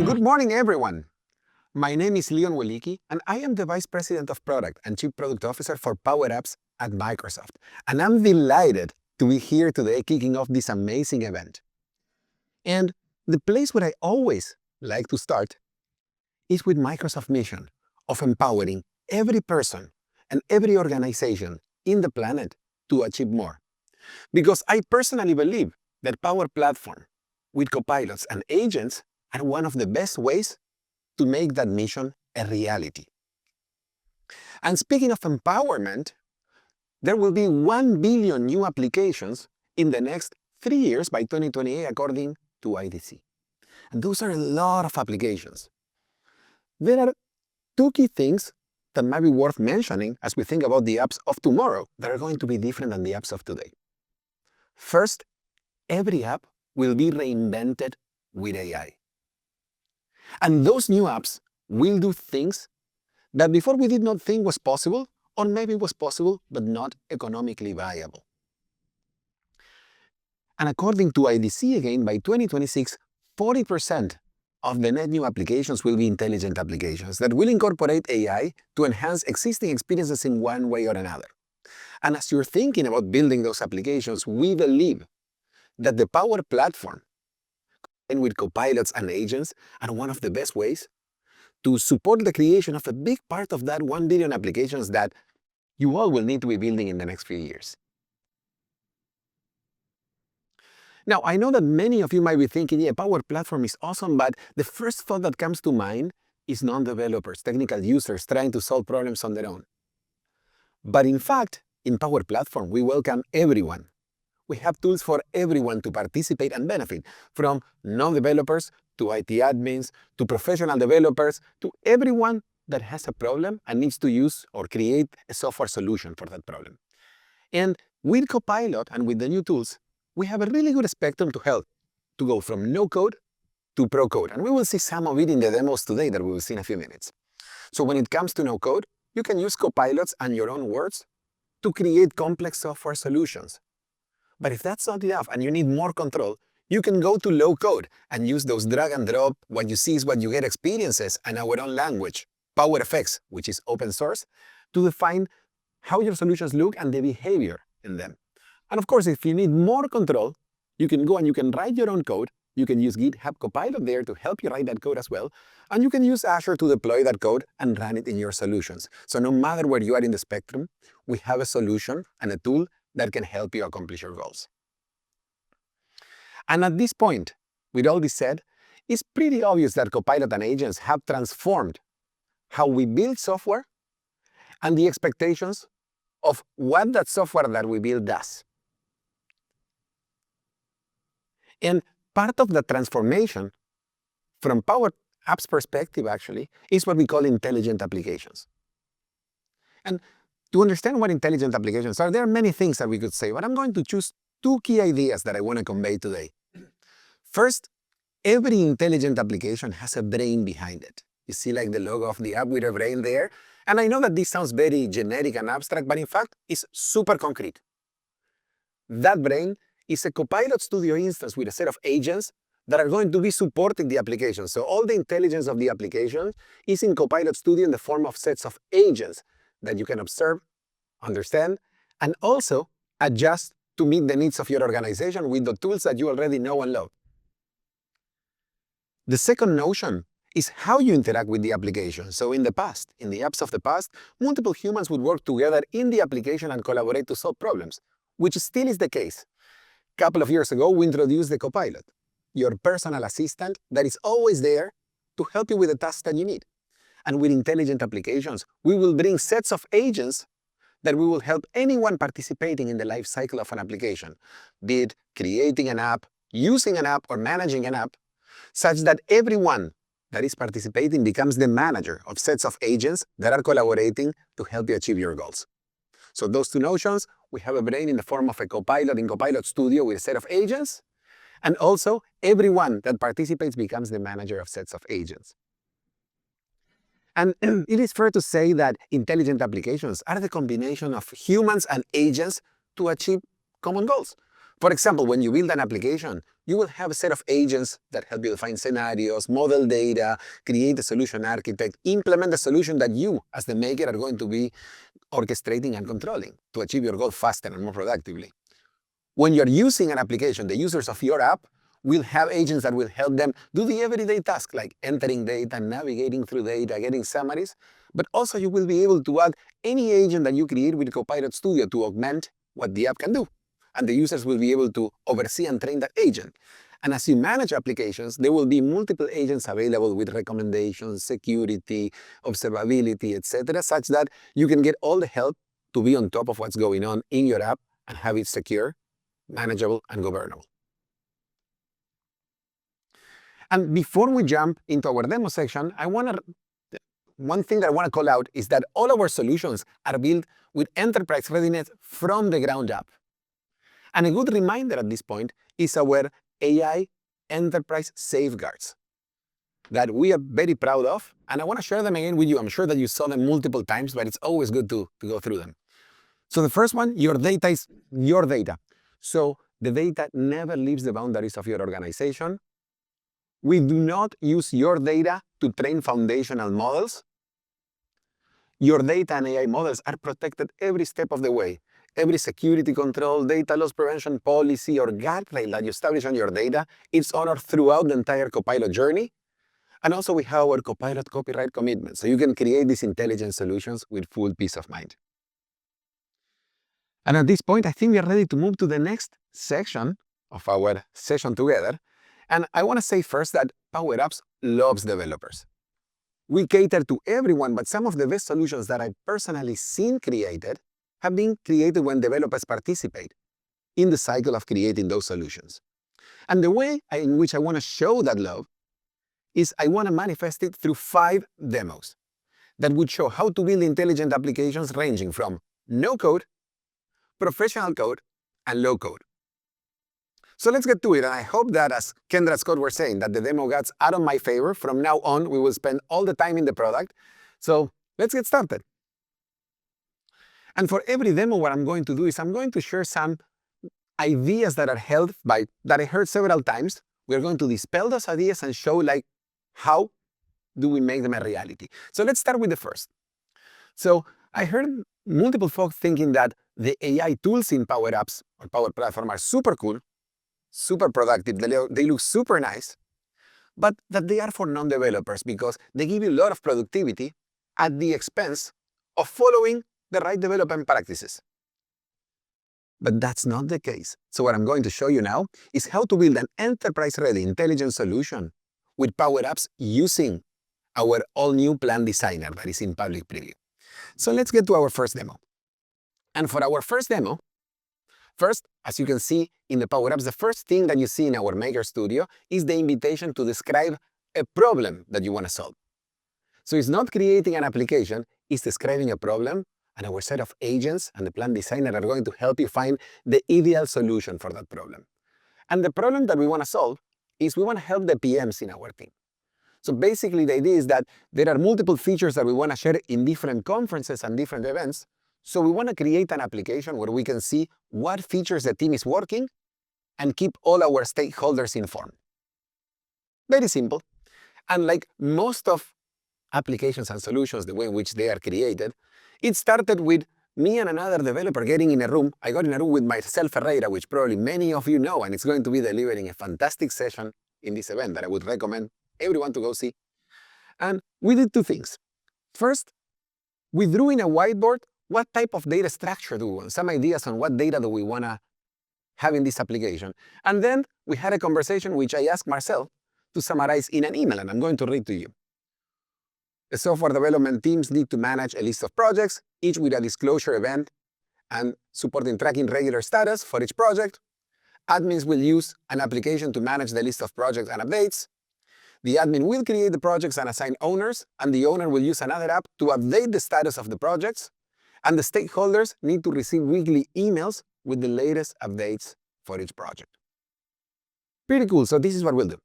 Good morning, everyone. My name is Leon Welicki, and I am the Vice President of Product and Chief Product Officer for Power Apps at Microsoft. And I'm delighted to be here today kicking off this amazing event. And the place where I always like to start is with Microsoft's mission of empowering every person and every organization in the planet to achieve more. Because I personally believe that Power Platform with copilots and agents are one of the best ways to make that mission a reality. And speaking of empowerment, there will be 1 billion new applications in the next 3 years by 2028, according to IDC. And those are a lot of applications. There are two key things that might be worth mentioning as we think about the apps of tomorrow that are going to be different than the apps of today. First, every app will be reinvented with AI. And those new apps will do things that before we did not think was possible, or maybe was possible, but not economically viable. And according to IDC, again, by 2026, 40% of the net new applications will be intelligent applications that will incorporate AI to enhance existing experiences in one way or another. And as you're thinking about building those applications, we believe that the Power Platform, and with copilots and agents, are one of the best ways to support the creation of a big part of that 1 billion applications that you all will need to be building in the next few years. Now, I know that many of you might be thinking, yeah, Power Platform is awesome, but the first thought that comes to mind is non-developers, technical users trying to solve problems on their own. But in fact, in Power Platform, we welcome everyone. We have tools for everyone to participate and benefit, from non-developers to IT admins, to professional developers, to everyone that has a problem and needs to use or create a software solution for that problem. And with Copilot and with the new tools, we have a really good spectrum to help to go from no-code to pro-code. And we will see some of it in the demos today that we will see in a few minutes. So when it comes to no-code, you can use Copilots and your own words to create complex software solutions. But if that's not enough and you need more control, you can go to low code and use those drag and drop, what you see is what you get experiences and our own language, PowerFX, which is open source, to define how your solutions look and the behavior in them. And of course, if you need more control, you can go and you can write your own code. You can use GitHub Copilot there to help you write that code as well. And you can use Azure to deploy that code and run it in your solutions. So no matter where you are in the spectrum, we have a solution and a tool that can help you accomplish your goals. And at this point, with all this said, it's pretty obvious that Copilot and agents have transformed how we build software and the expectations of what that software that we build does. And part of the transformation from Power Apps perspective, actually, is what we call intelligent applications. And to understand what intelligent applications are, there are many things that we could say, but I'm going to choose two key ideas that I want to convey today. First, every intelligent application has a brain behind it. You see like the logo of the app with a brain there? And I know that this sounds very generic and abstract, but in fact, it's super concrete. That brain is a Copilot Studio instance with a set of agents that are going to be supporting the application. So all the intelligence of the application is in Copilot Studio in the form of sets of agents that you can observe, understand, and also adjust to meet the needs of your organization with the tools that you already know and love. The second notion is how you interact with the application. So in the past, in the apps of the past, multiple humans would work together in the application and collaborate to solve problems, which still is the case. A couple of years ago, we introduced the Copilot, your personal assistant that is always there to help you with the tasks that you need. And with intelligent applications, we will bring sets of agents that we will help anyone participating in the life cycle of an application, be it creating an app, using an app, or managing an app, such that everyone that is participating becomes the manager of sets of agents that are collaborating to help you achieve your goals. So those two notions, we have a brain in the form of a Copilot in Copilot Studio with a set of agents, and also everyone that participates becomes the manager of sets of agents. And it is fair to say that intelligent applications are the combination of humans and agents to achieve common goals. For example, when you build an application, you will have a set of agents that help you define scenarios, model data, create a solution architect, implement the solution that you, as the maker, are going to be orchestrating and controlling to achieve your goal faster and more productively. When you're using an application, the users of your app will have agents that will help them do the everyday tasks like entering data, navigating through data, getting summaries. But also you will be able to add any agent that you create with Copilot Studio to augment what the app can do. And the users will be able to oversee and train that agent. And as you manage applications, there will be multiple agents available with recommendations, security, observability, etc., such that you can get all the help to be on top of what's going on in your app and have it secure, manageable, and governable. And before we jump into our demo section, one thing that I want to call out is that all our solutions are built with enterprise readiness from the ground up. And a good reminder at this point is our AI enterprise safeguards that we are very proud of. And I want to share them again with you. I'm sure that you saw them multiple times, but it's always good to go through them. So the first one, your data is your data. So the data never leaves the boundaries of your organization. We do not use your data to train foundational models. Your data and AI models are protected every step of the way. Every security control, data loss prevention policy, or guardrail that you establish on your data, it's honored throughout the entire Copilot journey. And also we have our Copilot copyright commitment, so you can create these intelligent solutions with full peace of mind. And at this point, I think we are ready to move to the next section of our session together. And I want to say first that Power Apps loves developers. We cater to everyone, but some of the best solutions that I've personally seen created have been created when developers participate in the cycle of creating those solutions. And the way in which I want to show that love is I want to manifest it through 5 demos that would show how to build intelligent applications ranging from no code, professional code, and low code. So let's get to it, and I hope that, as Kendra Scott were saying, that the demo gets out of my favor. From now on, we will spend all the time in the product. So let's get started. And for every demo, what I'm going to do is I'm going to share some ideas that I heard several times. We're going to dispel those ideas and show how do we make them a reality. So let's start with the first. So I heard multiple folks thinking that the AI tools in Power Apps or Power Platform are super cool, super productive, they look super nice, but that they are for non-developers because they give you a lot of productivity at the expense of following the right development practices. But that's not the case. So what I'm going to show you now is how to build an enterprise-ready intelligent solution with Power Apps using our all-new Plan Designer that is in public preview. So let's get to our first demo. And for our first demo, first, as you can see in the Power Apps, the first thing that you see in our Maker Studio is the invitation to describe a problem that you want to solve. So it's not creating an application, it's describing a problem, and our set of agents and the Plan Designer are going to help you find the ideal solution for that problem. And the problem that we want to solve is we want to help the PMs in our team. So basically, the idea is that there are multiple features that we want to share in different conferences and different events. So we want to create an application where we can see what features the team is working and keep all our stakeholders informed. Very simple. And like most of applications and solutions, the way in which they are created, it started with me and another developer getting in a room. I got in a room with Marcel Ferreira, which probably many of you know, and it's going to be delivering a fantastic session in this event that I would recommend everyone to go see. And we did 2 things. First, we drew in a whiteboard what type of data structure do we want, some ideas on what data do we want to have in this application. And then we had a conversation which I asked Marcel to summarize in an email, and I'm going to read to you. The software development teams need to manage a list of projects, each with a disclosure event and supporting tracking regular status for each project. Admins will use an application to manage the list of projects and updates. The admin will create the projects and assign owners, and the owner will use another app to update the status of the projects. And the stakeholders need to receive weekly emails with the latest updates for each project. Pretty cool. So this is what we'll do.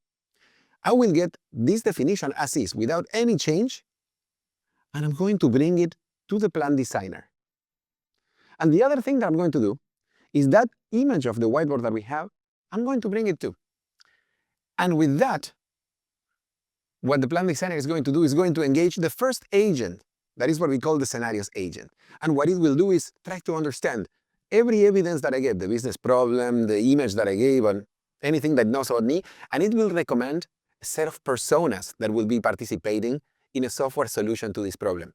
I will get this definition as is without any change, and I'm going to bring it to the Plan Designer. And the other thing that I'm going to do is that image of the whiteboard that we have, I'm going to bring it too. And with that, what the plan designer is going to do is going to engage the first agent. That is what we call the scenarios agent. And what it will do is try to understand every evidence that I gave, the business problem, the image that I gave, and anything that knows about me, and it will recommend a set of personas that will be participating in a software solution to this problem.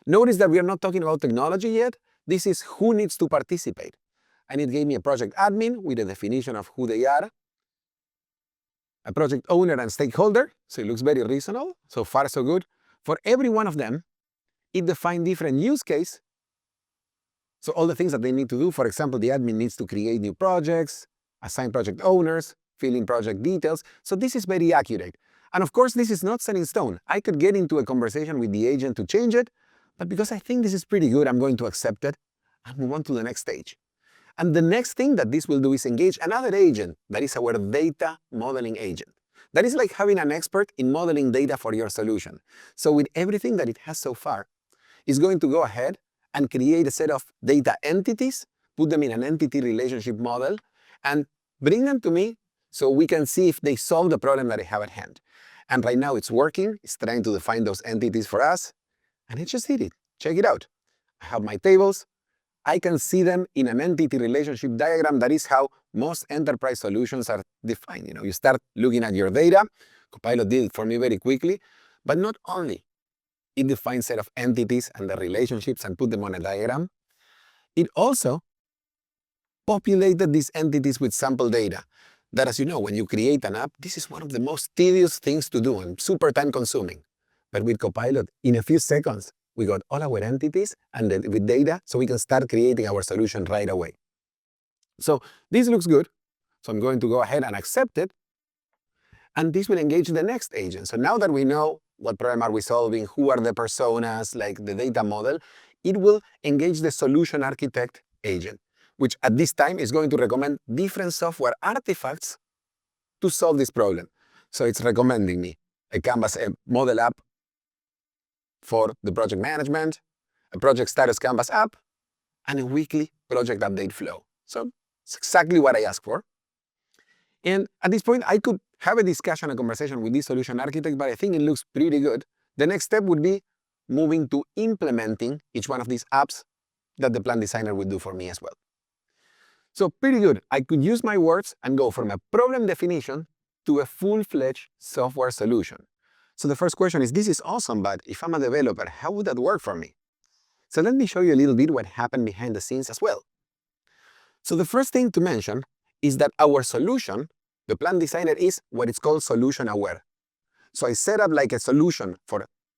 Notice that we are not talking about technology yet. This is who needs to participate. And it gave me a project admin with a definition of who they are, a project owner and stakeholder, so it looks very reasonable. So far, so good. For every one of them, it defined different use case. So all the things that they need to do, for example, the admin needs to create new projects, assign project owners, fill in project details. So this is very accurate. And of course, this is not set in stone. I could get into a conversation with the agent to change it, but because I think this is pretty good, I'm going to accept it and move on to the next stage. And the next thing that this will do is engage another agent, that is our data modeling agent. That is like having an expert in modeling data for your solution. So with everything that it has so far, it's going to go ahead and create a set of data entities, put them in an entity relationship model, and bring them to me so we can see if they solve the problem that I have at hand. And right now it's working. It's trying to define those entities for us. And it just did it. Check it out. I have my tables. I can see them in an entity relationship diagram. That is how most enterprise solutions are defined. You start looking at your data. Copilot did it for me very quickly. But not only it defines a set of entities and the relationships and put them on a diagram, it also populated these entities with sample data. That, as you know, when you create an app, this is one of the most tedious things to do and super time consuming. But with Copilot, in a few seconds, we got all our entities and with data, so we can start creating our solution right away. So this looks good. So I'm going to go ahead and accept it. And this will engage the next agent. So now that we know what problem are we solving, who are the personas, like the data model, it will engage the solution architect agent, which at this time is going to recommend different software artifacts to solve this problem. So it's recommending me a Canvas model app for the project management, a project status Canvas app, and a weekly project update flow. So it's exactly what I asked for. And at this point, I could have a discussion, a conversation with this solution architect, but I think it looks pretty good. The next step would be moving to implementing each one of these apps that the plan designer would do for me as well. So pretty good. I could use my words and go from a problem definition to a full-fledged software solution. So the first question is, this is awesome, but if I'm a developer, how would that work for me? So let me show you a little bit what happened behind the scenes as well. So the first thing to mention is that our solution, the plan designer, is what it's called solution aware. So I set up like a solution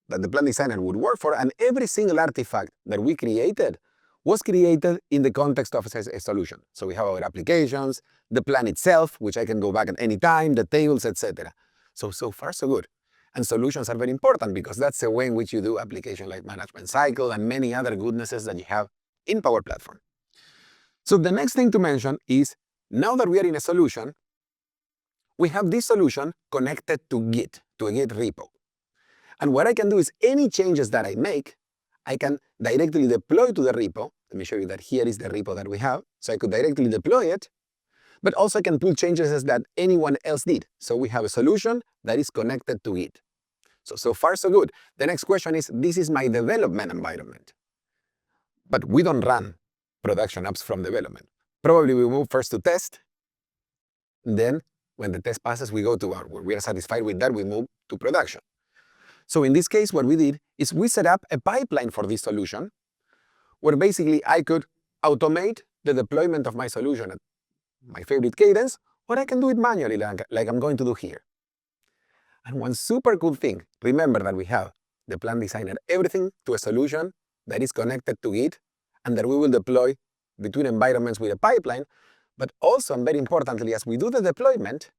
that the plan designer would work for, and every single artifact that we created was created in the context of a solution. So we have our applications, the plan itself, which I can go back at any time, the tables, etc. So far, so good. And solutions are very important because that's the way in which you do application like management cycle and many other goodnesses that you have in Power Platform. So the next thing to mention is, now that we are in a solution, we have this solution connected to Git, to a Git repo. And what I can do is any changes that I make, I can directly deploy to the repo. Let me show you that here is the repo that we have. So I could directly deploy it, but also I can pull changes that anyone else did. So we have a solution that is connected to Git. So far, so good. The next question is, this is my development environment. But we don't run production apps from development. Probably we move first to test. Then when the test passes, we go to where we are satisfied with that, we move to production. So in this case, what we did is we set up a pipeline for this solution where basically I could automate the deployment of my solution at my favorite cadence, or I can do it manually like I'm going to do here. And one super cool thing, remember that we have the plan designer, everything to a solution that is connected to Git and that we will deploy between environments with a pipeline. But also, and very importantly, as we do the deployment,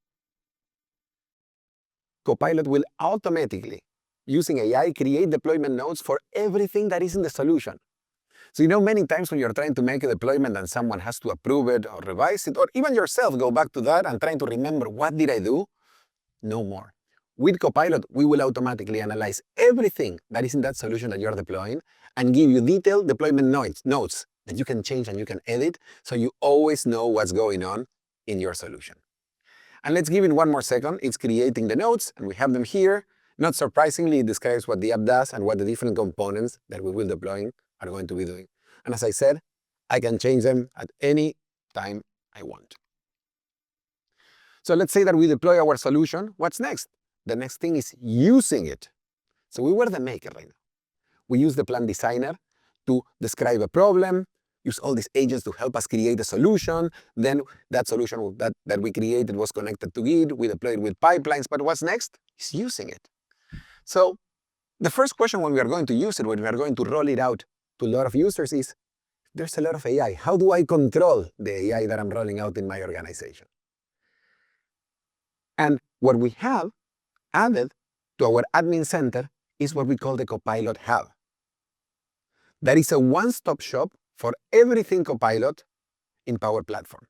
Copilot will automatically, using AI, create deployment notes for everything that is in the solution. So many times when you're trying to make a deployment and someone has to approve it or revise it, or even yourself go back to that and trying to remember, what did I do? No more. With Copilot, we will automatically analyze everything that is in that solution that you're deploying and give you detailed deployment notes, that you can change and you can edit, so you always know what's going on in your solution. And let's give it one more second. It's creating the notes, and we have them here. Not surprisingly, it describes what the app does and what the different components that we will deploy are going to be doing. And as I said, I can change them at any time I want. So let's say that we deploy our solution. What's next? The next thing is using it. So we were the maker right now. We use the plan designer to describe a problem, use all these agents to help us create a solution. Then that solution that we created was connected to Git. We deployed with pipelines. But what's next is using it. So the first question when we are going to use it, when we are going to roll it out to a lot of users is, there's a lot of AI. How do I control the AI that I'm rolling out in my organization? And what we have added to our admin center is what we call the Copilot Hub. That is a one-stop shop for everything Copilot in Power Platform.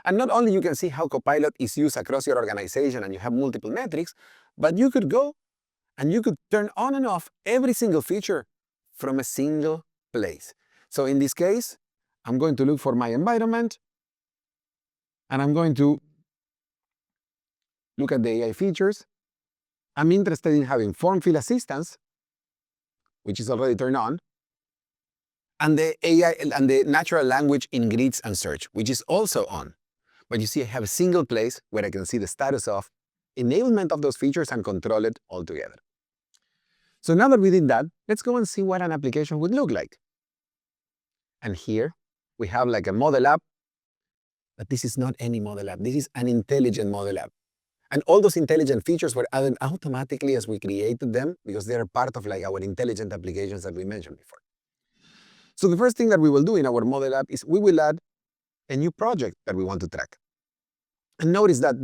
And not only you can see how Copilot is used across your organization and you have multiple metrics, but you could go and you could turn on and off every single feature from a single place. So in this case, I'm going to look for my environment, and I'm going to look at the AI features. I'm interested in having form fill assistance, which is already turned on, and the AI and the natural language in grids and search, which is also on. But you see, I have a single place where I can see the status of enablement of those features and control it all together. So now that we did that, let's go and see what an application would look like. And here we have like a model app, but this is not any model app. This is an intelligent model app. And all those intelligent features were added automatically as we created them because they are part of like our intelligent applications that we mentioned before. So the first thing that we will do in our model app is we will add a new project that we want to track. And notice that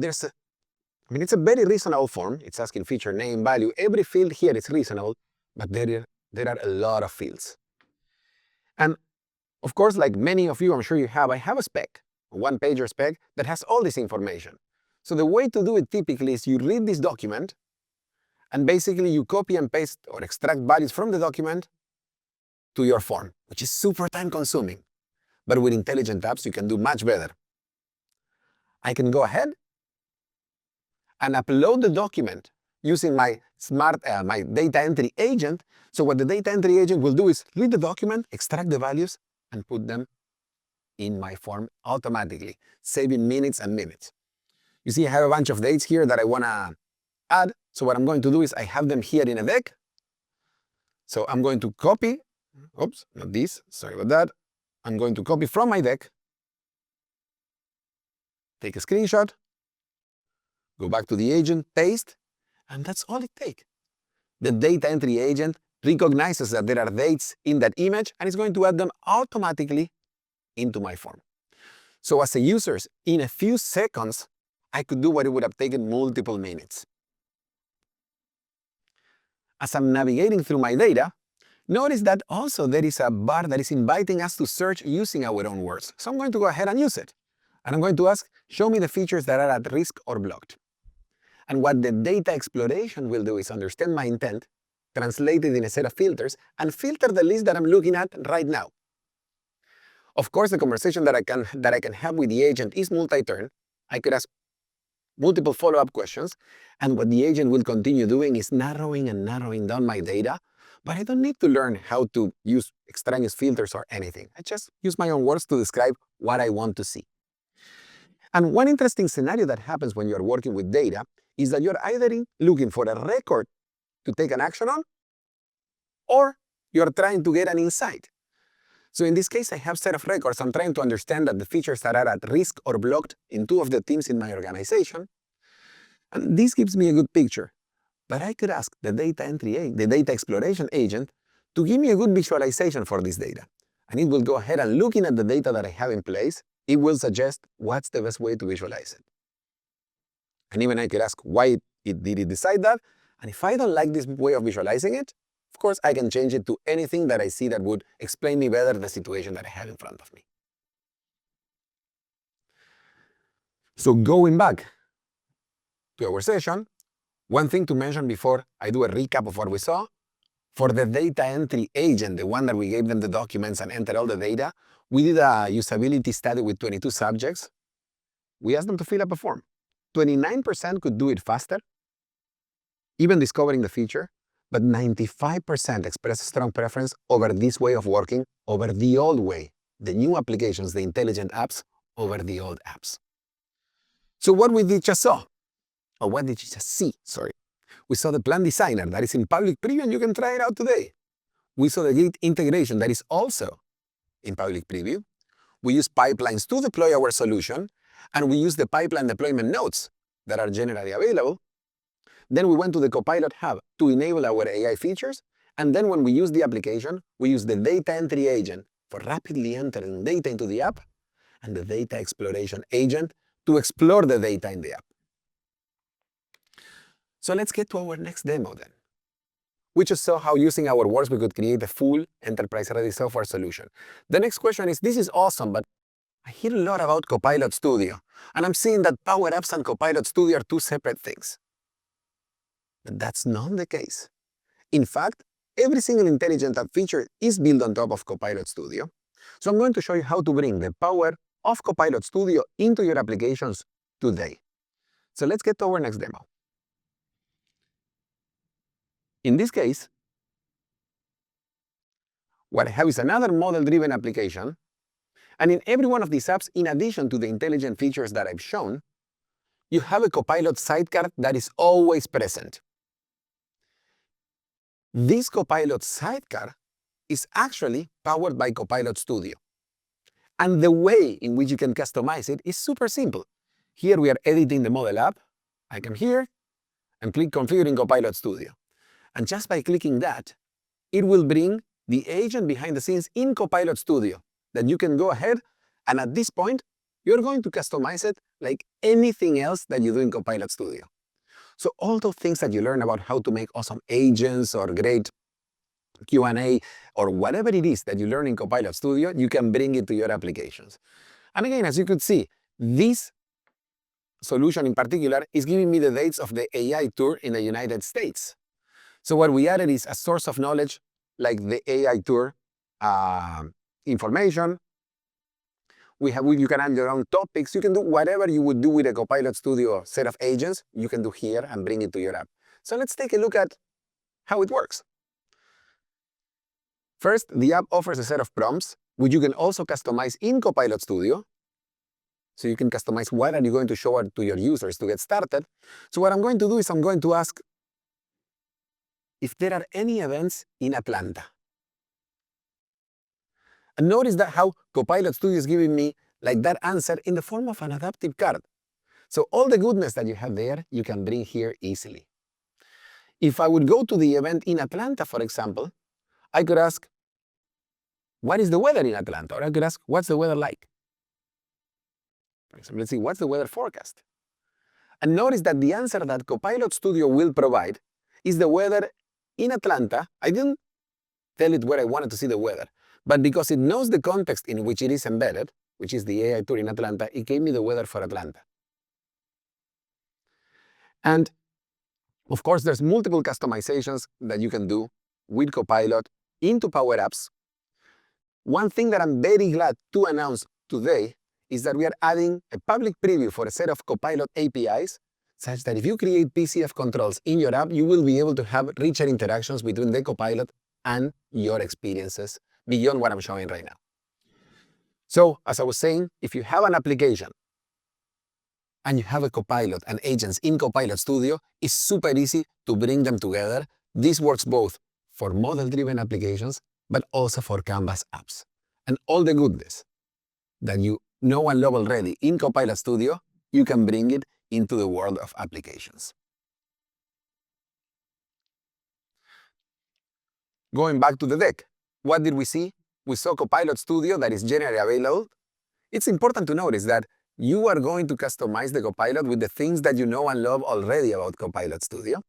it's a very reasonable form. It's asking feature, name, value. Every field here is reasonable, but there are a lot of fields. And of course, like many of you, I'm sure you have, I have a spec, a one-pager spec that has all this information. So the way to do it typically is you read this document, and basically you copy and paste or extract values from the document to your form, which is super time-consuming. But with intelligent apps, you can do much better. I can go ahead and upload the document using my my data entry agent. So what the data entry agent will do is read the document, extract the values, and put them in my form automatically, saving minutes and minutes. You see, I have a bunch of dates here that I want to add. So what I'm going to do is I have them here in a deck. So I'm going to copy, oops, not this, sorry about that. I'm going to copy from my deck, take a screenshot, go back to the agent, paste, and that's all it takes. The data entry agent recognizes that there are dates in that image, and it's going to add them automatically into my form. So as a user, in a few seconds, I could do what it would have taken multiple minutes. As I'm navigating through my data, notice that also there is a bar that is inviting us to search using our own words. So I'm going to go ahead and use it. And I'm going to ask, show me the features that are at risk or blocked. And what the data exploration will do is understand my intent, translate it in a set of filters, and filter the list that I'm looking at right now. Of course, the conversation that I can have with the agent is multi-turn. I could ask multiple follow-up questions, and what the agent will continue doing is narrowing and narrowing down my data, but I don't need to learn how to use extraneous filters or anything. I just use my own words to describe what I want to see. And one interesting scenario that happens when you're working with data is that you're either looking for a record to take an action on, or you're trying to get an insight. So in this case, I have a set of records. I'm trying to understand that the features that are at risk or blocked in two of the teams in my organization. And this gives me a good picture. But I could ask the data exploration agent to give me a good visualization for this data. And it will go ahead and looking at the data that I have in place, it will suggest what's the best way to visualize it. And even I could ask why did it decide that. And if I don't like this way of visualizing it, of course, I can change it to anything that I see that would explain me better the situation that I have in front of me. So going back to our session, one thing to mention before I do a recap of what we saw For the data entry agent, the one that we gave them the documents and entered all the data, we did a usability study with 22 subjects. We asked them to fill up a form. 29% could do it faster, even discovering the feature, but 95% expressed a strong preference over this way of working, over the old way, the new applications, the intelligent apps, over the old apps. So what we did just saw, or what did you just see, sorry. We saw the Plan Designer that is in public preview and you can try it out today. We saw the Git integration that is also in public preview. We use pipelines to deploy our solution, and we use the pipeline deployment notes that are generally available. Then we went to the Copilot Hub to enable our AI features, and then when we use the application, we use the data entry agent for rapidly entering data into the app, and the data exploration agent to explore the data in the app. So let's get to our next demo then. We just saw how using our words we could create a full enterprise-ready software solution. The next question is, this is awesome, but I hear a lot about Copilot Studio, and I'm seeing that Power Apps and Copilot Studio are two separate things. But that's not the case. In fact, every single intelligent app feature is built on top of Copilot Studio. So I'm going to show you how to bring the power of Copilot Studio into your applications today. So let's get to our next demo. In this case, what I have is another model-driven application. And in every one of these apps, in addition to the intelligent features that I've shown, you have a Copilot sidecar that is always present. This Copilot sidecar is actually powered by Copilot Studio. And the way in which you can customize it is super simple. Here we are editing the model app. I come here and click Configure in Copilot Studio. And just by clicking that, it will bring the agent behind the scenes in Copilot Studio that you can go ahead, and at this point, you're going to customize it like anything else that you do in Copilot Studio. So all those things that you learn about how to make awesome agents or great Q&A or whatever it is that you learn in Copilot Studio, you can bring it to your applications. And again, as you could see, this solution in particular is giving me the dates of the AI tour in the United States. So what we added is a source of knowledge like the AI tour information. You can add your own topics. You can do whatever you would do with a Copilot Studio set of agents, you can do here and bring it to your app. So let's take a look at how it works. First, the app offers a set of prompts, which you can also customize in Copilot Studio. So you can customize what are you going to show to your users to get started. So what I'm going to do is I'm going to ask if there are any events in Atlanta. And notice that how Copilot Studio is giving me like that answer in the form of an adaptive card. So all the goodness that you have there, you can bring here easily. If I would go to the event in Atlanta, for example, I could ask, what is the weather in Atlanta? Or I could ask, what's the weather like? For example, let's see, what's the weather forecast? And notice that the answer that Copilot Studio will provide is the weather in Atlanta. I didn't tell it where I wanted to see the weather, but because it knows the context in which it is embedded, which is the AI tour in Atlanta, it gave me the weather for Atlanta. And of course, there's multiple customizations that you can do with Copilot into Power Apps. One thing that I'm very glad to announce today is that we are adding a public preview for a set of Copilot APIs, such that if you create PCF controls in your app, you will be able to have richer interactions between the Copilot and your experiences beyond what I'm showing right now. So, as I was saying, if you have an application and you have a Copilot and agents in Copilot Studio, it's super easy to bring them together. This works both for model-driven applications, but also for Canvas apps. And all the goodness that you know and love already in Copilot Studio, you can bring it into the world of applications. Going back to the deck, what did we see? We saw Copilot Studio that is generally available. It's important to notice that you are going to customize the Copilot with the things that you know and love already about Copilot Studio.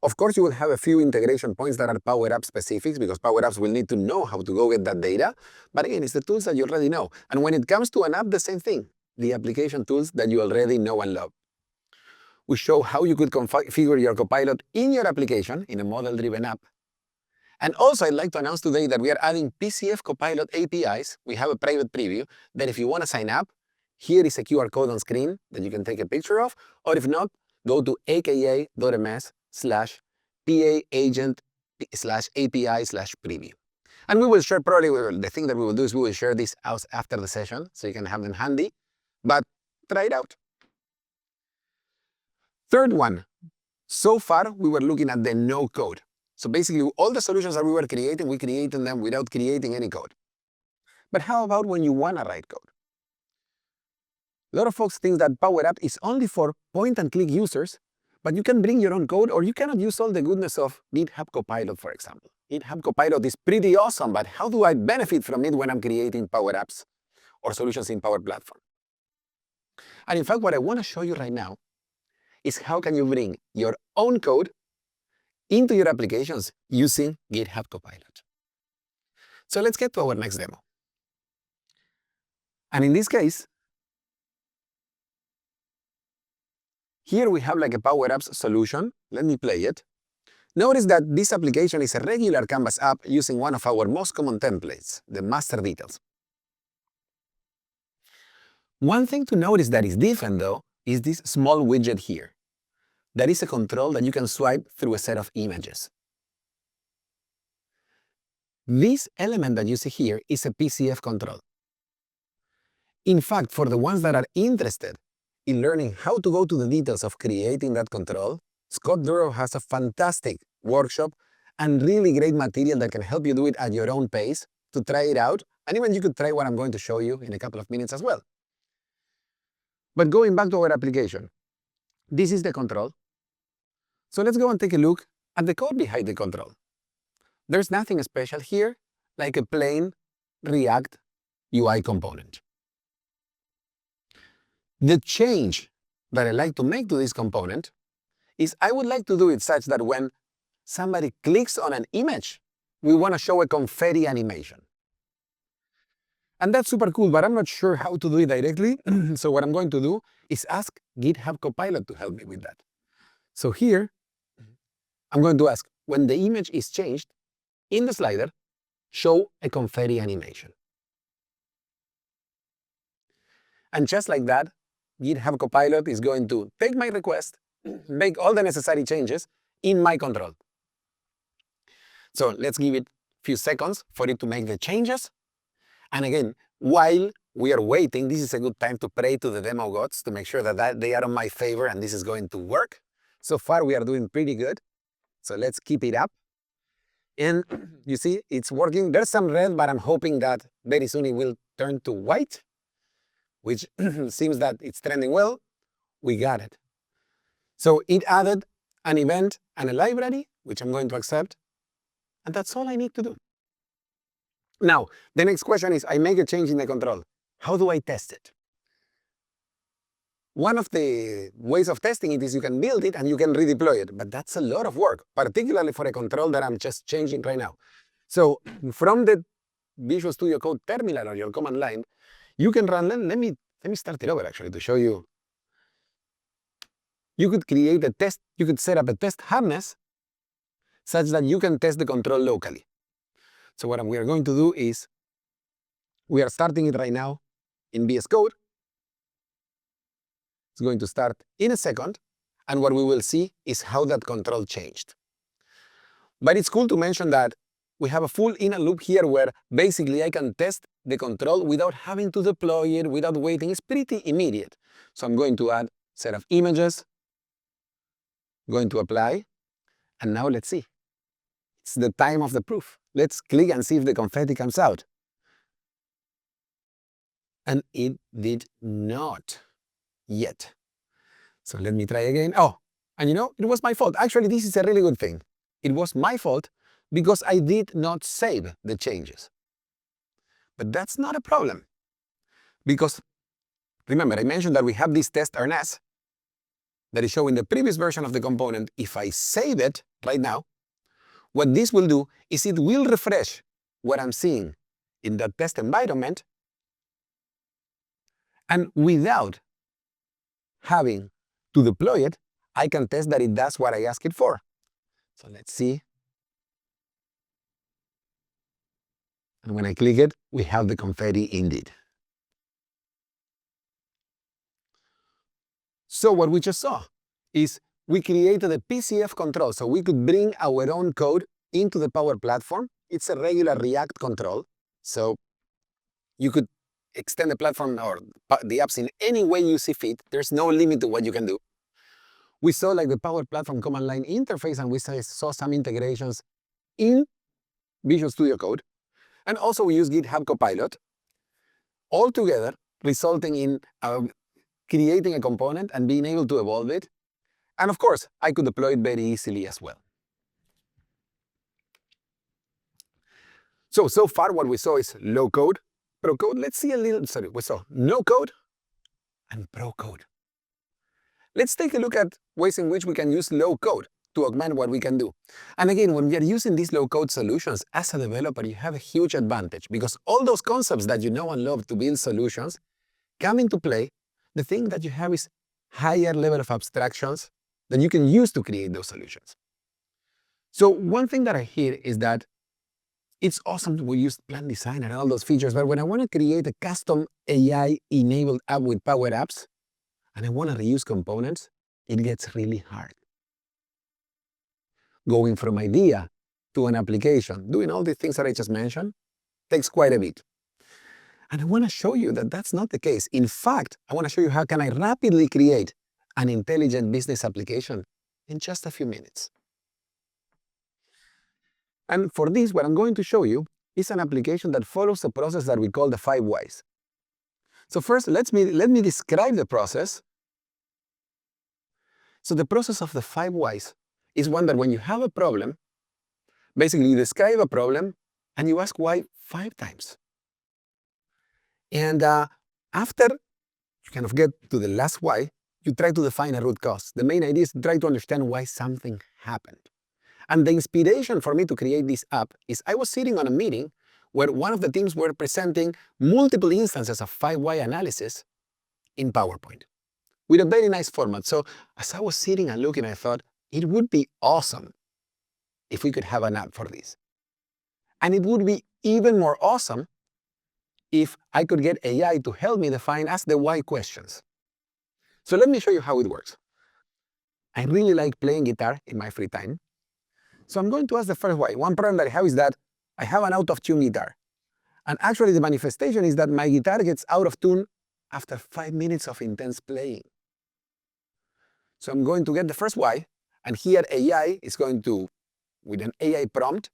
Of course, you will have a few integration points that are Power App specifics, because Power Apps will need to know how to go get that data. But again, it's the tools that you already know. And when it comes to an app, the same thing, the application tools that you already know and love. We show how you could configure your Copilot in your application in a model-driven app. And also, I'd like to announce today that we are adding PCF Copilot APIs. We have a private preview that if you want to sign up, here is a QR code on screen that you can take a picture of, or if not, go to aka.ms/PA-agent/API/preview. And we will share, the thing that we will do is we will share this out after the session so you can have them handy, but try it out. Third one, so far we were looking at the no code. So basically all the solutions that we were creating, we created them without creating any code. But how about when you want to write code? A lot of folks think that Power Apps is only for point-and-click users, but you can bring your own code, or you cannot use all the goodness of GitHub Copilot, for example. GitHub Copilot is pretty awesome, but how do I benefit from it when I'm creating Power Apps or solutions in Power Platform? And in fact, what I want to show you right now is how can you bring your own code into your applications using GitHub Copilot. So let's get to our next demo. And in this case, here we have like a Power Apps solution. Let me play it. Notice that this application is a regular Canvas app using one of our most common templates, the master details. One thing to notice that is different, though, is this small widget here. That is a control that you can swipe through a set of images. This element that you see here is a PCF control. In fact, for the ones that are interested in learning how to go to the details of creating that control, Scott Duro has a fantastic workshop and really great material that can help you do it at your own pace to try it out. And even you could try what I'm going to show you in a couple of minutes as well. But going back to our application, this is the control. So let's go and take a look at the code behind the control. There's nothing special here, like a plain React UI component. The change that I like to make to this component is I would like to do it such that when somebody clicks on an image, we want to show a confetti animation. And that's super cool, but I'm not sure how to do it directly. So what I'm going to do is ask GitHub Copilot to help me with that. So here, I'm going to ask, when the image is changed, in the slider, show a confetti animation. And just like that, GitHub Copilot is going to take my request, make all the necessary changes in my control. So let's give it a few seconds for it to make the changes. And again, while we are waiting, this is a good time to pray to the demo gods to make sure that they are on my favor and this is going to work. So far, we are doing pretty good. So let's keep it up. And you see, it's working. There's some red, but I'm hoping that very soon it will turn to white, which seems that it's trending well. We got it. So it added an event and a library, which I'm going to accept. And that's all I need to do. Now, the next question is, I make a change in the control. How do I test it? One of the ways of testing it is you can build it and you can redeploy it, but that's a lot of work, particularly for a control that I'm just changing right now. So from the Visual Studio Code terminal or your command line, you can run, let me start it over actually to show you. You could create a test, you could set up a test harness such that you can test the control locally. So what we are going to do is, we are starting it right now in VS Code. It's going to start in a second, and what we will see is how that control changed. But it's cool to mention that we have a full inner loop here where basically I can test the control without having to deploy it, without waiting. It's pretty immediate. So I'm going to add a set of images, going to apply, and now let's see. It's the time of the proof. Let's click and see if the confetti comes out. And it did not yet. So let me try again. Oh, and you know, it was my fault. Actually, this is a really good thing. It was my fault because I did not save the changes. But that's not a problem. Because remember, I mentioned that we have this test RNS that is showing the previous version of the component. If I save it right now, what this will do is it will refresh what I'm seeing in the test environment, and without having to deploy it, I can test that it does what I asked it for. So let's see. And when I click it, we have the confetti indeed. So what we just saw is we created a PCF control, so we could bring our own code into the Power Platform. It's a regular React control, so you could extend the platform or the apps in any way you see fit. There's no limit to what you can do. We saw like the Power Platform command line interface, and we saw some integrations in Visual Studio Code. And also we use GitHub Copilot, all together resulting in creating a component and being able to evolve it. And of course, I could deploy it very easily as well. So far what we saw is low code, pro code. Let's see a little, we saw no code and pro code. Let's take a look at ways in which we can use low code to augment what we can do. And again, when you're using these low code solutions, as a developer, you have a huge advantage because all those concepts that you know and love to build solutions come into play. The thing that you have is higher level of abstractions that you can use to create those solutions. So one thing that I hear is that it's awesome to use Plan Designer and all those features, but when I want to create a custom AI-enabled app with Power Apps, and I want to reuse components, it gets really hard. Going from idea to an application, doing all the things that I just mentioned, takes quite a bit. And I want to show you that that's not the case. In fact, I want to show you how can I rapidly create an intelligent business application in just a few minutes. And for this, what I'm going to show you is an application that follows a process that we call the 5 whys. So first, let me describe the process. So the process of the 5 whys is one that when you have a problem, basically you describe a problem and you ask why 5 times. And after you kind of get to the last why, you try to define a root cause. The main idea is to try to understand why something happened. And the inspiration for me to create this app is I was sitting on a meeting where one of the teams were presenting multiple instances of 5 why analysis in PowerPoint with a very nice format. So as I was sitting and looking, I thought it would be awesome if we could have an app for this. And it would be even more awesome if I could get AI to help me ask the why questions. So let me show you how it works. I really like playing guitar in my free time. So I'm going to ask the first why. One problem that I have is that I have an out-of-tune guitar. And actually the manifestation is that my guitar gets out of tune after 5 minutes of intense playing. So I'm going to get the first why, and here AI is going to, with an AI prompt,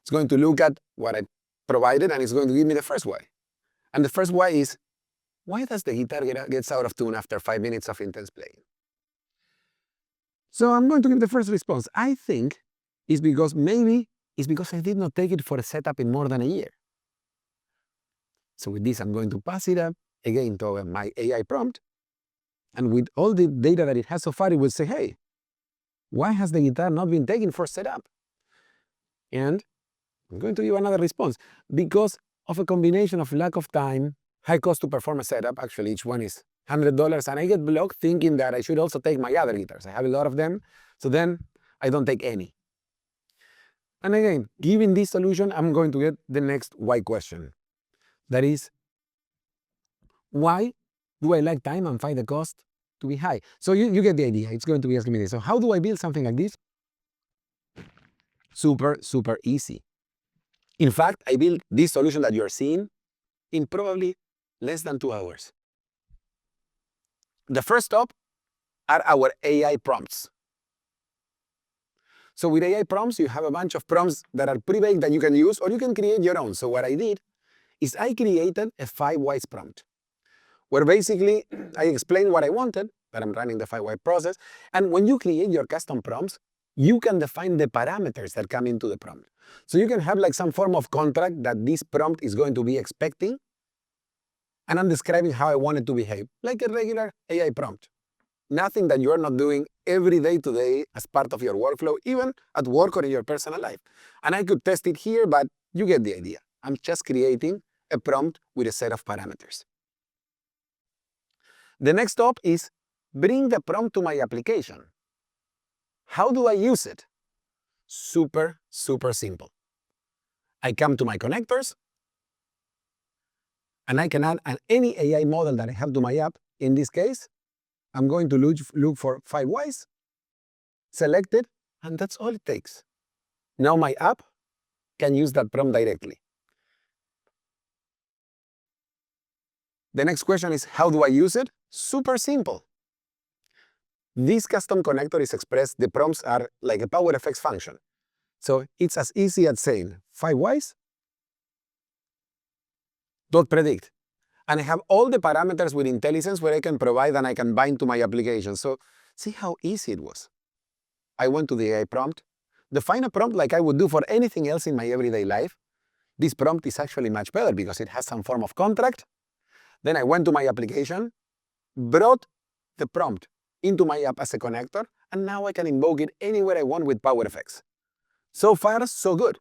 it's going to look at what I provided and it's going to give me the first why. And the first why is, why does the guitar get out of tune after 5 minutes of intense playing? So I'm going to give the first response. I think it's because I did not take it for a setup in more than a year. So with this, I'm going to pass it up again to my AI prompt. And with all the data that it has so far, it will say, hey, why has the guitar not been taken for setup? And I'm going to give another response. Because of a combination of lack of time, high cost to perform a setup, actually each one is $100, and I get blocked thinking that I should also take my other guitars. I have a lot of them, so then I don't take any. And again, given this solution, I'm going to get the next why question. That is, why do I like time and find the cost to be high? So you get the idea. It's going to be asking me this. So how do I build something like this? Super, super easy. In fact, I built this solution that you're seeing in probably less than 2 hours. The first stop are our AI prompts. So with AI prompts, you have a bunch of prompts that are pre-baked that you can use, or you can create your own. So what I did is I created a 5 whys prompt, where basically I explained what I wanted, that I'm running the 5 why process. And when you create your custom prompts, you can define the parameters that come into the prompt. So you can have like some form of contract that this prompt is going to be expecting, and I'm describing how I want it to behave, like a regular AI prompt. Nothing that you're not doing every day today as part of your workflow, even at work or in your personal life. And I could test it here, but you get the idea. I'm just creating a prompt with a set of parameters. The next step is bring the prompt to my application. How do I use it? Super, super simple. I come to my connectors, And I can add any AI model that I have to my app. In this case, I'm going to look for 5 whys, select it, and that's all it takes. Now my app can use that prompt directly. The next question is, how do I use it? Super simple. This custom connector is expressed, the prompts are like a PowerFX function. So it's as easy as saying 5 whys, .predict. And I have all the parameters with IntelliSense where I can provide and I can bind to my application. So see how easy it was. I went to the AI prompt, define a prompt like I would do for anything else in my everyday life. This prompt is actually much better because it has some form of contract. Then I went to my application, brought the prompt into my app as a connector, and now I can invoke it anywhere I want with PowerFX. So far, so good.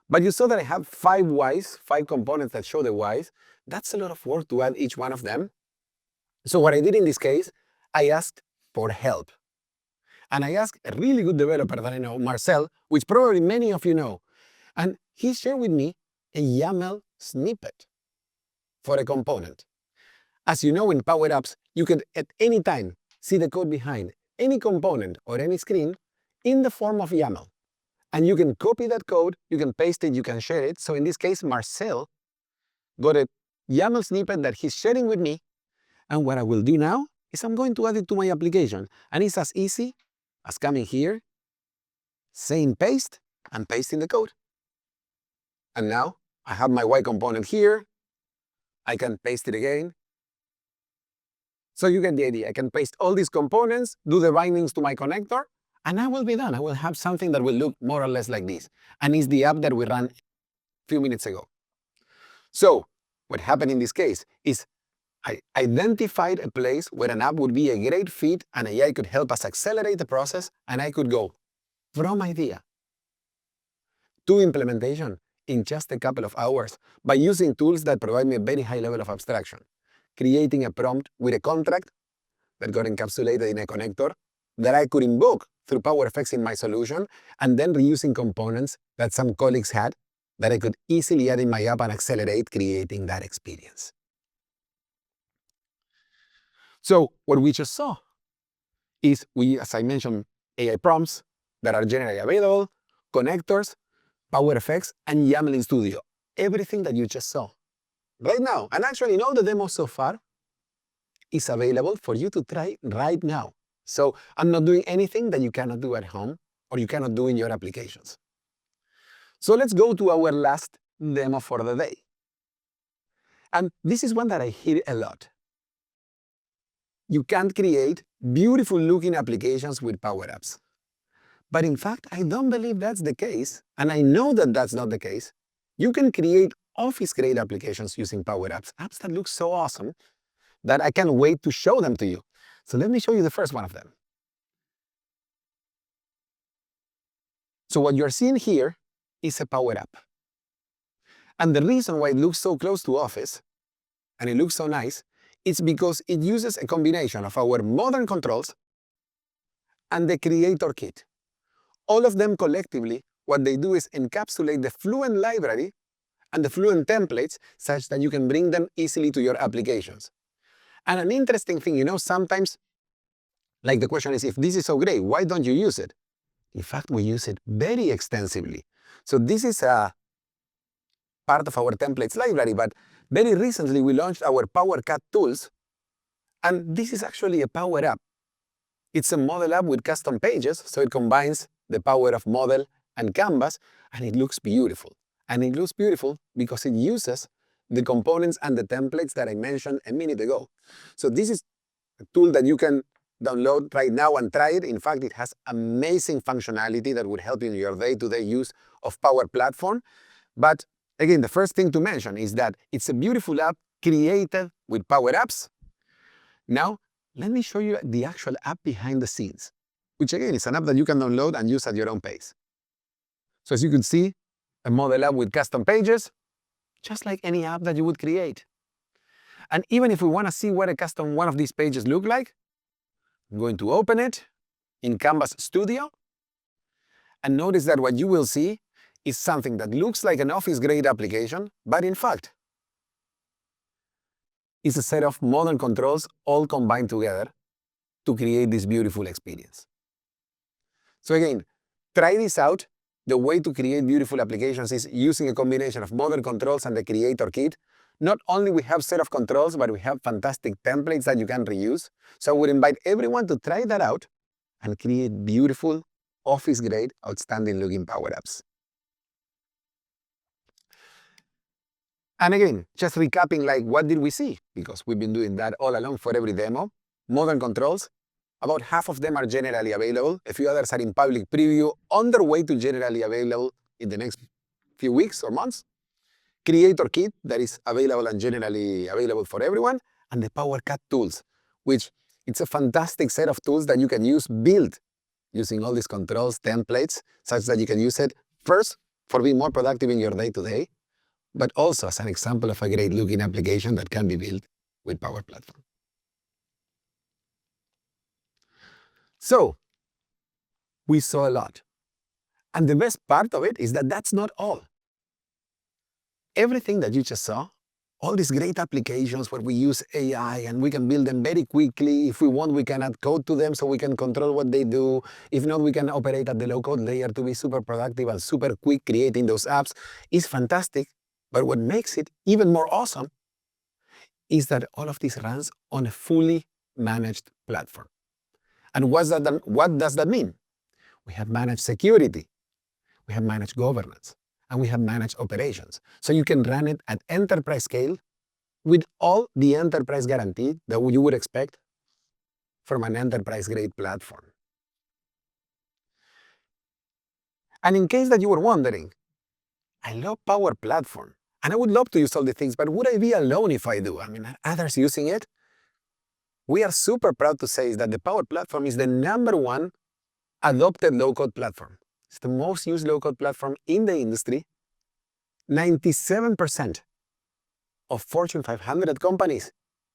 But you saw that I have 5 whys, 5 components that show the whys. That's a lot of work to add each one of them. So what I did in this case, I asked for help. And I asked a really good developer that I know, Marcel, which probably many of you know. And he shared with me a YAML snippet for a component. As you know, in Power Apps, you can at any time see the code behind any component or any screen in the form of YAML. And you can copy that code, you can paste it, you can share it. So in this case, Marcel got a YAML snippet that he's sharing with me. And what I will do now is I'm going to add it to my application. And it's as easy as coming here, saying paste, and pasting the code. And now I have my Y component here. I can paste it again. So you get the idea. I can paste all these components, do the bindings to my connector, and I will be done. I will have something that will look more or less like this. And it's the app that we ran a few minutes ago. So what happened in this case is I identified a place where an app would be a great fit and AI could help us accelerate the process, and I could go from idea to implementation in just a couple of hours by using tools that provide me a very high level of abstraction, creating a prompt with a contract that got encapsulated in a connector that I could invoke through PowerFX in my solution, and then reusing components that some colleagues had that I could easily add in my app and accelerate creating that experience. So what we just saw is as I mentioned, AI prompts that are generally available, connectors, PowerFX, and YAML in Studio. Everything that you just saw right now. And actually, all the demos so far is available for you to try right now. So I'm not doing anything that you cannot do at home or you cannot do in your applications. So let's go to our last demo for the day. And this is one that I hear a lot. You can't create beautiful looking applications with Power Apps. But in fact, I don't believe that's the case. And I know that that's not the case. You can create office-grade applications using Power Apps, apps that look so awesome that I can't wait to show them to you. So let me show you the first one of them. So what you're seeing here is a Power App. And the reason why it looks so close to Office, and it looks so nice, is because it uses a combination of our modern controls and the Creator Kit. All of them collectively, what they do is encapsulate the Fluent library and the Fluent templates such that you can bring them easily to your applications. And an interesting thing, sometimes, like the question is, if this is so great, why don't you use it? In fact, we use it very extensively. So this is a part of our templates library, but very recently we launched our PowerCat tools, and this is actually a Power App. It's a model app with custom pages, so it combines the power of model and canvas, and it looks beautiful. And it looks beautiful because it uses the components and the templates that I mentioned a minute ago. So this is a tool that you can download right now and try it. In fact, it has amazing functionality that would help you in your day-to-day use of Power Platform. But again, the first thing to mention is that it's a beautiful app created with Power Apps. Now, let me show you the actual app behind the scenes, which again is an app that you can download and use at your own pace. So as you can see, a model app with custom pages, just like any app that you would create. And even if we want to see what a custom one of these pages look like, I'm going to open it in Canvas Studio. And notice that what you will see is something that looks like an Office-grade application, but in fact, is a set of modern controls all combined together to create this beautiful experience. So again, try this out. The way to create beautiful applications is using a combination of modern controls and the Creator Kit. Not only we have set of controls, but we have fantastic templates that you can reuse. So I would invite everyone to try that out and create beautiful, office-grade, outstanding-looking Power Apps. And again, just recapping, like, what did we see? Because we've been doing that all along for every demo. Modern controls, about half of them are generally available. A few others are in public preview, on their way to generally available in the next few weeks or months. Creator Kit, that is available and generally available for everyone. And the PowerCat tools, which it's a fantastic set of tools that you can use, build using all these controls, templates, such that you can use it first for being more productive in your day-to-day, but also as an example of a great-looking application that can be built with Power Platform. So, we saw a lot. And the best part of it is that that's not all. Everything that you just saw, all these great applications where we use AI and we can build them very quickly. If we want, we can add code to them so we can control what they do. If not, we can operate at the low-code layer to be super productive and super quick creating those apps. It's fantastic. But what makes it even more awesome is that all of this runs on a fully managed platform. And what does that mean? We have managed security, we have managed governance, and we have managed operations. So you can run it at enterprise scale with all the enterprise guarantee that you would expect from an enterprise-grade platform. And in case that you were wondering, I love Power Platform, and I would love to use all the things, but would I be alone if I do? I mean, are others using it? We are super proud to say that the Power Platform is the #1 adopted low-code platform. It's the most used low-code platform in the industry. 97% of Fortune 500 companies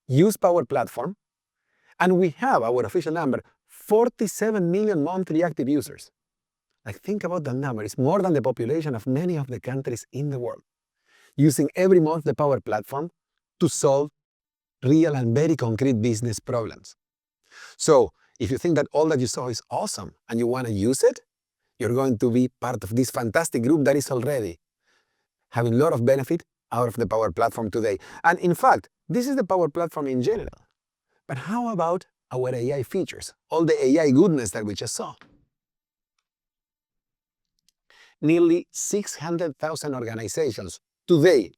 use Power Platform, and we have our official number, 47 million monthly active users. Like, think about that number. It's more than the population of many of the countries in the world, using every month the Power Platform to solve real and very concrete business problems. So if you think that all that you saw is awesome and you want to use it, you're going to be part of this fantastic group that is already having a lot of benefit out of the Power Platform today. And in fact, this is the Power Platform in general. But how about our AI features, all the AI goodness that we just saw? Nearly 600,000 organizations today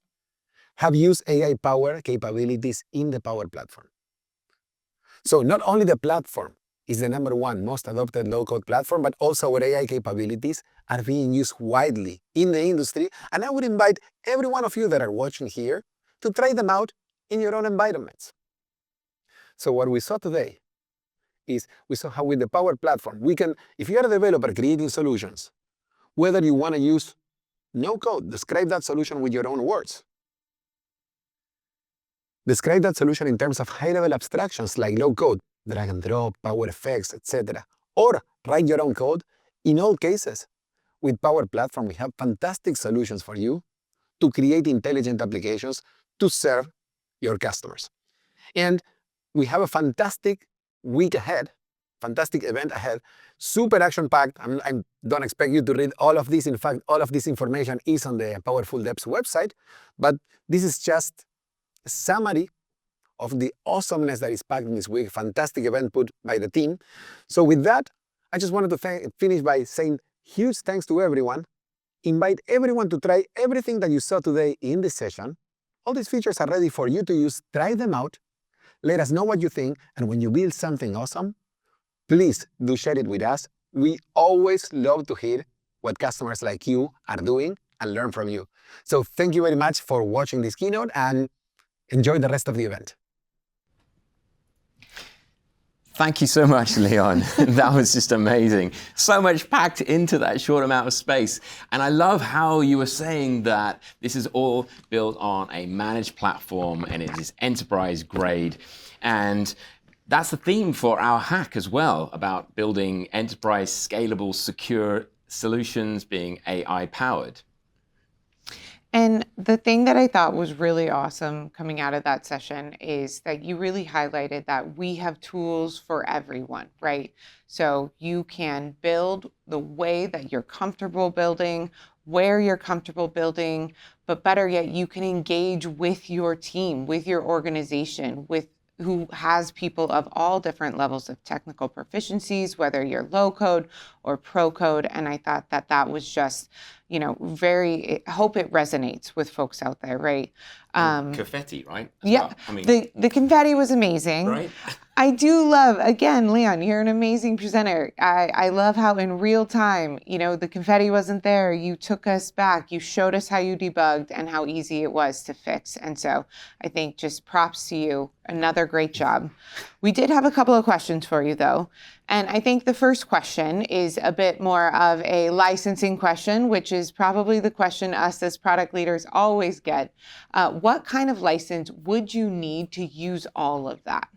have used AI power capabilities in the Power Platform. So not only the platform is the #1 most adopted low-code platform, but also our AI capabilities are being used widely in the industry. And I would invite every one of you that are watching here to try them out in your own environments. So what we saw today is we saw how with the Power Platform, we can, if you're a developer creating solutions, whether you want to use no code, describe that solution with your own words. Describe that solution in terms of high-level abstractions like low code, drag and drop, power effects, etc. Or write your own code. In all cases, with Power Platform, we have fantastic solutions for you to create intelligent applications to serve your customers. And we have a fantastic week ahead, fantastic event ahead, super action-packed. I don't expect you to read all of this. In fact, all of this information is on the Powerful Devs website. But this is just a summary of the awesomeness that is packed in this week. Fantastic event put by the team. So with that, I just wanted to finish by saying huge thanks to everyone. Invite everyone to try everything that you saw today in this session. All these features are ready for you to use. Try them out. Let us know what you think. And when you build something awesome, please do share it with us. We always love to hear what customers like you are doing and learn from you. So thank you very much for watching this keynote and enjoy the rest of the event. Thank you so much, Leon. That was just amazing. So much packed into that short amount of space. And I love how you were saying that this is all built on a managed platform and it is enterprise grade. And that's the theme for our hack as well, about building enterprise scalable, secure solutions being AI powered. And the thing that I thought was really awesome coming out of that session is that you really highlighted that we have tools for everyone, right? So you can build the way that you're comfortable building, where you're comfortable building, but better yet, you can engage with your team, with your organization, with who has people of all different levels of technical proficiencies, whether you're low code or pro code. And I thought that that was just, I hope it resonates with folks out there, right? Confetti, right? As Yeah, well. I mean, the confetti was amazing. right? I do love, again, Leon, you're an amazing presenter. I love how in real time, the confetti wasn't there. You took us back. You showed us how you debugged and how easy it was to fix. And so I think just props to you. Another great job. We did have a couple of questions for you, though. And I think the first question is a bit more of a licensing question, which is probably the question us as product leaders always get. What kind of license would you need to use all of that?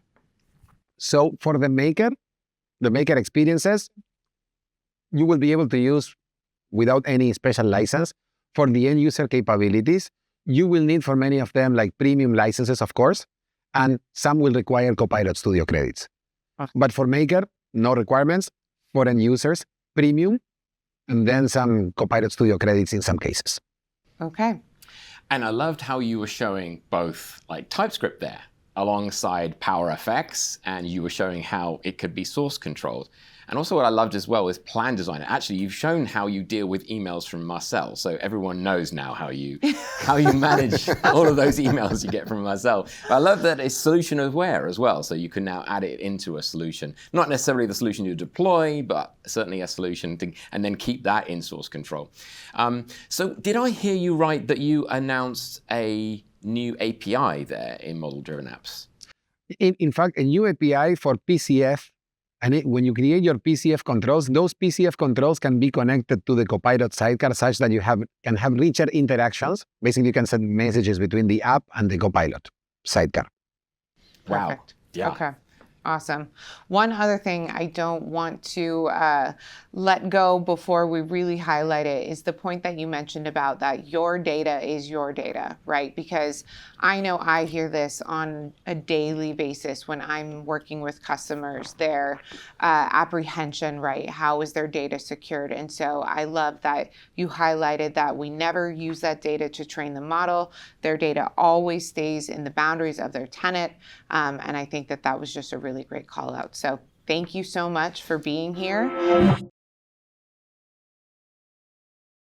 So for the maker experiences, you will be able to use without any special license. For the end user capabilities, you will need for many of them like premium licenses, of course, and some will require Copilot Studio credits. But for maker, no requirements. For end users, premium, and then some Copilot Studio credits in some cases. Okay. And I loved how you were showing both like TypeScript there alongside PowerFX, and you were showing how it could be source controlled. And also what I loved as well is Plan Designer. Actually, you've shown how you deal with emails from Marcel. So everyone knows now how you manage all of those emails you get from Marcel. But I love that it's solution aware as well. So you can now add it into a solution. Not necessarily the solution you deploy, but certainly a solution and then keep that in source control. So did I hear you right that you announced a new API there in model-driven apps? In fact, a new API for PCF. And when you create your PCF controls, those PCF controls can be connected to the Copilot sidecar such that you can have richer interactions. Basically, you can send messages between the app and the Copilot sidecar. Wow. Perfect. Yeah. Okay. Awesome. One other thing I don't want to let go before we really highlight it is the point that you mentioned about that your data is your data, right? Because I know I hear this on a daily basis when I'm working with customers, their apprehension, right? How is their data secured? And so I love that you highlighted that we never use that data to train the model. Their data always stays in the boundaries of their tenant. And I think that that was just a really great call out. So thank you so much for being here.